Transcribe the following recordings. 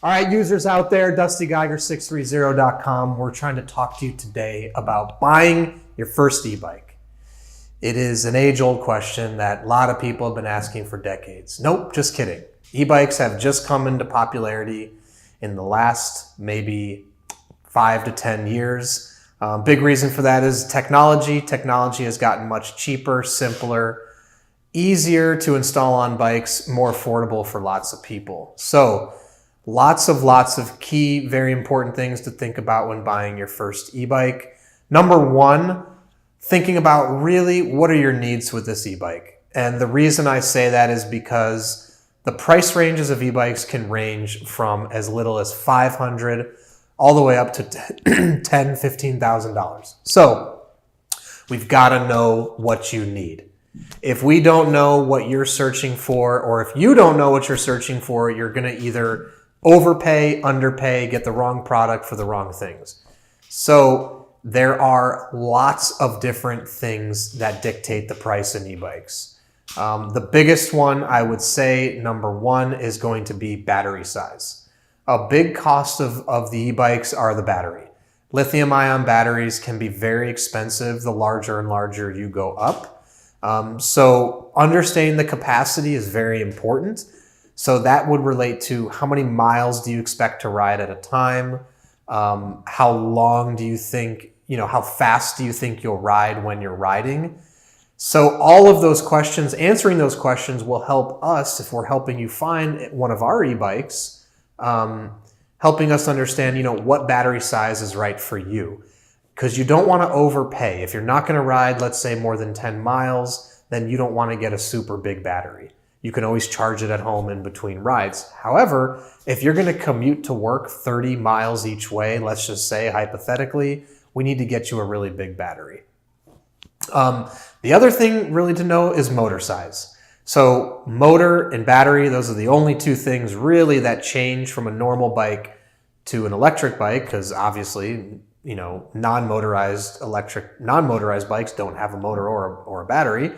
All right, users out there, Dusty Geiger, sixthreezero.com. We're trying to talk to you today about buying your first e-bike. It is an age-old question that a lot of people have been asking for decades. Nope, just kidding. E-bikes have just come into popularity in the last maybe 5 to 10 years. Big reason for that is technology. Technology has gotten much cheaper, simpler, easier to install on bikes, more affordable for lots of people. So lots of key, very important things to think about when buying your first e-bike. Number one, thinking about really what are your needs with this e-bike. And the reason I say that is because the price ranges of e-bikes can range from as little as $500 all the way up to $10,000, $15,000. So we've got to know what you need. If we don't know what you're searching for, or if you don't know what you're searching for, you're going to either overpay, underpay, get the wrong product for the wrong things. So there are lots of different things that dictate the price in e-bikes. The biggest one, I would say, number one, is going to be battery size. A big cost of the e-bikes are the battery. Lithium-ion batteries can be very expensive the larger and larger you go up. So understanding the capacity is very important. So that would relate to how many miles do you expect to ride at a time? How long do you think, how fast do you think you'll ride when you're riding? So all of those questions, answering those questions will help us, if we're helping you find one of our e-bikes, helping us understand, what battery size is right for you. Because you don't want to overpay. If you're not going to ride, let's say more than 10 miles, then you don't want to get a super big battery. You can always charge it at home in between rides. However, if you're going to commute to work 30 miles each way, let's just say hypothetically, we need to get you a really big battery. The other thing really to know is motor size. So motor and battery, those are the only two things really that change from a normal bike to an electric bike, because obviously, non-motorized bikes don't have a motor or a battery.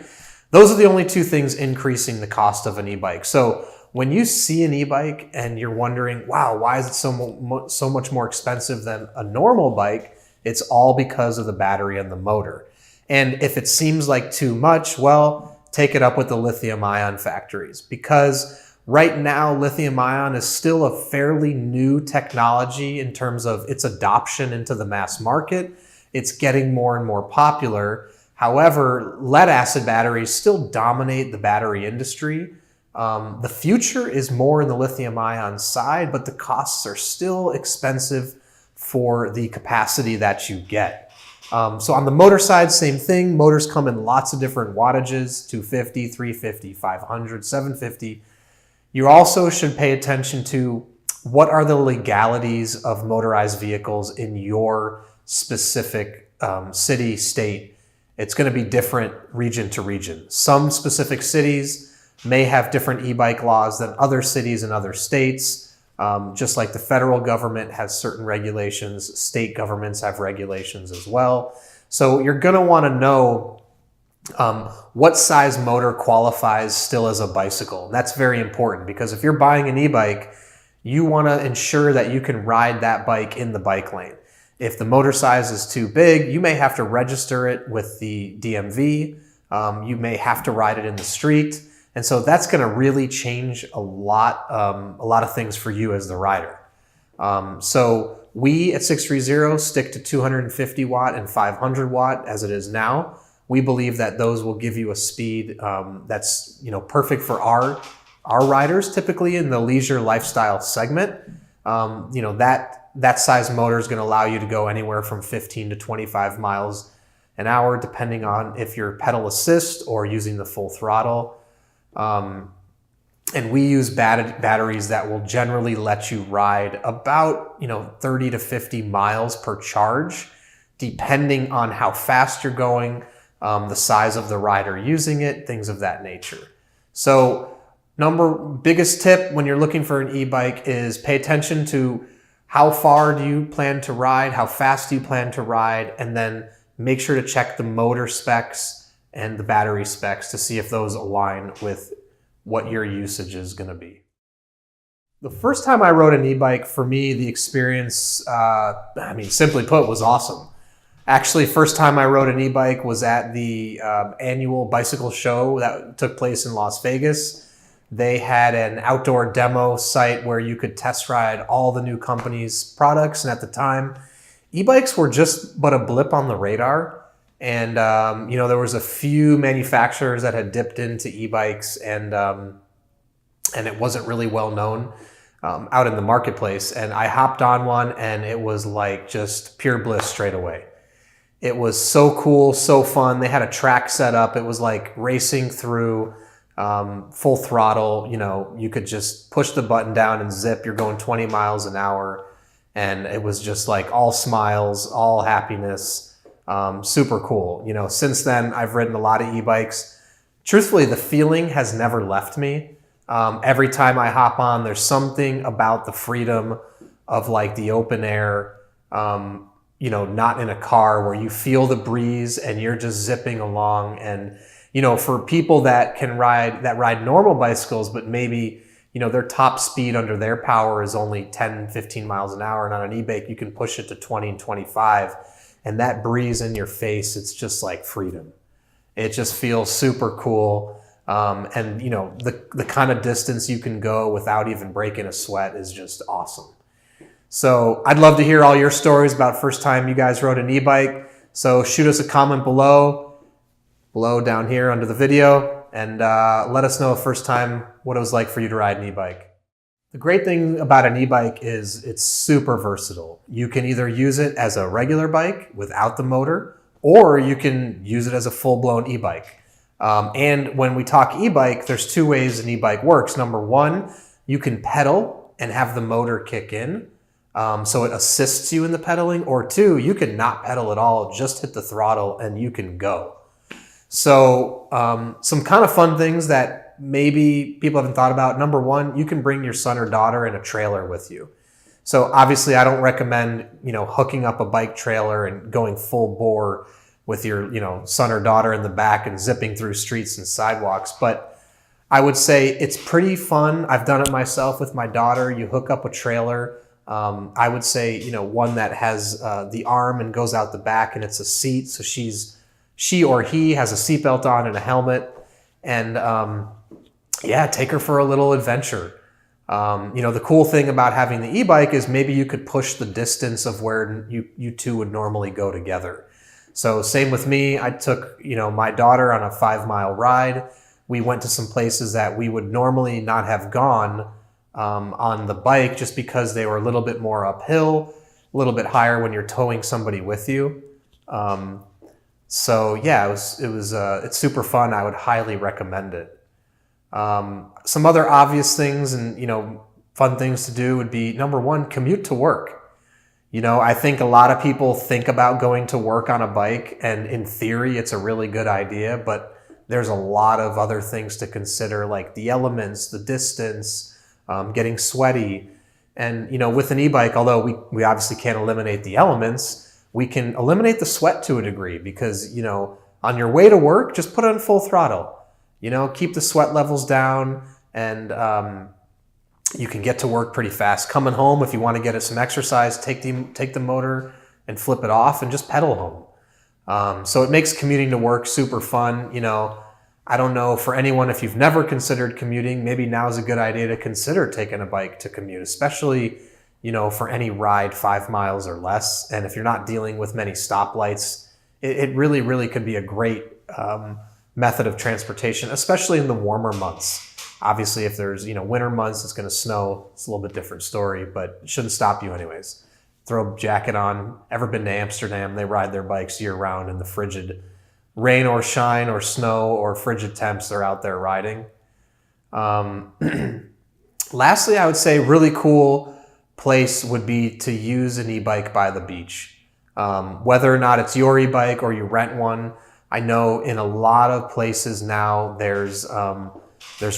Those are the only two things increasing the cost of an e-bike. So when you see an e-bike and you're wondering, wow, why is it so much more expensive than a normal bike? It's all because of the battery and the motor. And if it seems like too much, well, take it up with the lithium-ion factories, because right now lithium-ion is still a fairly new technology in terms of its adoption into the mass market. It's getting more and more popular. However, lead-acid batteries still dominate the battery industry. The future is more in the lithium-ion side, but the costs are still expensive for the capacity that you get. So on the motor side, same thing. Motors come in lots of different wattages, 250, 350, 500, 750. You also should pay attention to what are the legalities of motorized vehicles in your specific city, state. It's going to be different region to region. Some specific cities may have different e-bike laws than other cities and other states. Just like the federal government has certain regulations, state governments have regulations as well. So you're going to want to know what size motor qualifies still as a bicycle. That's very important, because if you're buying an e-bike, you want to ensure that you can ride that bike in the bike lane. If the motor size is too big, you may have to register it with the DMV. You may have to ride it in the street. And so that's going to really change a lot of things for you as the rider. So we at 630 stick to 250 watt and 500 watt as it is now. We believe that those will give you a speed that's perfect for our riders, typically in the leisure lifestyle segment. That size motor is going to allow you to go anywhere from 15 to 25 miles an hour, depending on if you're pedal assist or using the full throttle. And we use batteries that will generally let you ride about 30 to 50 miles per charge, depending on how fast you're going, the size of the rider using it, things of that nature. So biggest tip when you're looking for an e-bike is pay attention to how far do you plan to ride, how fast do you plan to ride, and then make sure to check the motor specs and the battery specs to see if those align with what your usage is going to be. The first time I rode an e-bike, for me, the experience, simply put, was awesome. Actually, first time I rode an e-bike was at the annual bicycle show that took place in Las Vegas. They had an outdoor demo site where you could test ride all the new company's products. And at the time, e-bikes were just but a blip on the radar. And, there was a few manufacturers that had dipped into e-bikes, and it wasn't really well known out in the marketplace. And I hopped on one, and it was like just pure bliss straight away. It was so cool, so fun. They had a track set up. It was like racing through full throttle. You could just push the button down and zip. You're going 20 miles an hour. And it was just like all smiles, all happiness. Super cool. Since then, I've ridden a lot of e-bikes. Truthfully, the feeling has never left me. Every time I hop on, there's something about the freedom of like the open air, not in a car, where you feel the breeze and you're just zipping along. And, for people that ride normal bicycles, but maybe, their top speed under their power is only 10, 15 miles an hour. And on an e-bike, you can push it to 20 and 25. And that breeze in your face, it's just like freedom. It just feels super cool. The kind of distance you can go without even breaking a sweat is just awesome. So I'd love to hear all your stories about first time you guys rode an e-bike. So shoot us a comment below down here under the video, and let us know first time what it was like for you to ride an e-bike. The great thing about an e-bike is it's super versatile. You can either use it as a regular bike without the motor, or you can use it as a full-blown e-bike. And when we talk e-bike, there's two ways an e-bike works. Number one, you can pedal and have the motor kick in, so it assists you in the pedaling. Or two, you can not pedal at all, just hit the throttle and you can go. So some kind of fun things that maybe people haven't thought about. Number one, you can bring your son or daughter in a trailer with you. So obviously I don't recommend, hooking up a bike trailer and going full bore with your, son or daughter in the back and zipping through streets and sidewalks. But I would say it's pretty fun. I've done it myself with my daughter. You hook up a trailer. I would say, one that has the arm and goes out the back, and it's a seat. So she or he has a seatbelt on and a helmet, and take her for a little adventure. The cool thing about having the e-bike is maybe you could push the distance of where you two would normally go together. So same with me. I took, my daughter on a 5-mile ride. We went to some places that we would normally not have gone on the bike, just because they were a little bit more uphill, a little bit higher when you're towing somebody with you. It's super fun. I would highly recommend it. Some other obvious things and, fun things to do would be, number one, commute to work. I think a lot of people think about going to work on a bike, and in theory, it's a really good idea, but there's a lot of other things to consider, like the elements, the distance, getting sweaty. And, with an e-bike, although we obviously can't eliminate the elements, we can eliminate the sweat to a degree, because, on your way to work, just put on full throttle, keep the sweat levels down, and, you can get to work pretty fast. Coming home, if you want to get some exercise, take the motor and flip it off and just pedal home. So it makes commuting to work super fun. I don't know, for anyone, if you've never considered commuting, maybe now is a good idea to consider taking a bike to commute, especially, for any ride 5 miles or less. And if you're not dealing with many stoplights, it really, really could be a great method of transportation, especially in the warmer months. Obviously, if there's, winter months, it's going to snow. It's a little bit different story, but it shouldn't stop you anyways. Throw a jacket on. Ever been to Amsterdam? They ride their bikes year round in the frigid rain or shine or snow or frigid temps. They're out there riding. Lastly, I would say really cool place would be to use an e-bike by the beach. Whether or not it's your e-bike or you rent one, I know in a lot of places now there's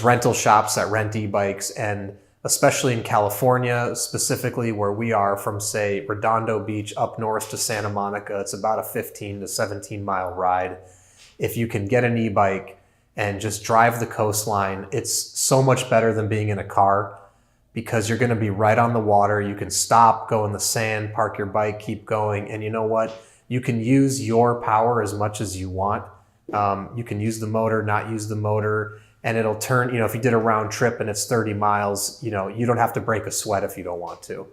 rental shops that rent e-bikes, and especially in California, specifically where we are from, say, Redondo Beach up north to Santa Monica, it's about a 15 to 17 mile ride. If you can get an e-bike and just drive the coastline, it's so much better than being in a car. because you're going to be right on the water. You can stop, go in the sand, park your bike, keep going. And you know what? You can use your power as much as you want. You can use the motor, not use the motor, and it'll turn, you know, if you did a round trip and it's 30 miles, you know, you don't have to break a sweat if you don't want to.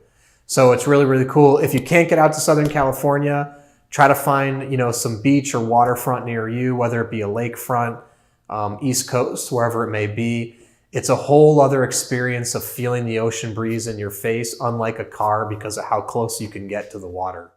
So it's really, really cool. If you can't get out to Southern California, try to find, you know, some beach or waterfront near you, whether it be a lakefront, East Coast, wherever it may be. It's a whole other experience of feeling the ocean breeze in your face, unlike a car, because of how close you can get to the water.